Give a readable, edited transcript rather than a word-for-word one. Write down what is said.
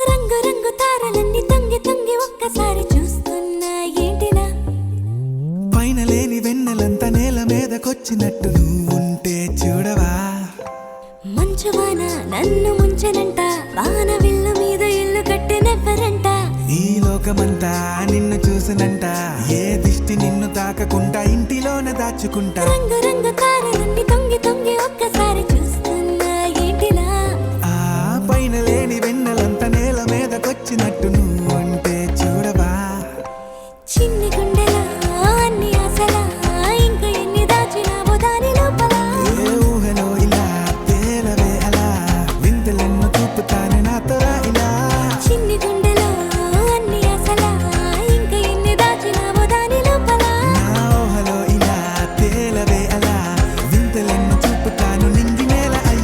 రంగు రంగు తారలన్నీ తొంగి తొంగి ఒక్కసారి చూస్తున్నా ఏంటినా పైన లేని వెన్నెలంతా నేల మీదకొచ్చినట్టు నువ్వుంటే చూడవా మంచువాన నన్ను ముంచెనంట వాన విల్లు మీద ఇల్లు కట్టెనెవ్వరంట ఈ లోకమంతా నిన్ను చూసినంట ఏ దిష్టి నిన్ను తాకకుండా ఇంటిలోనే దాచుకుంటా రంగు రంగు తారలన్నీ తొంగి తొంగి ఒక్కసారి చూస్తున్నా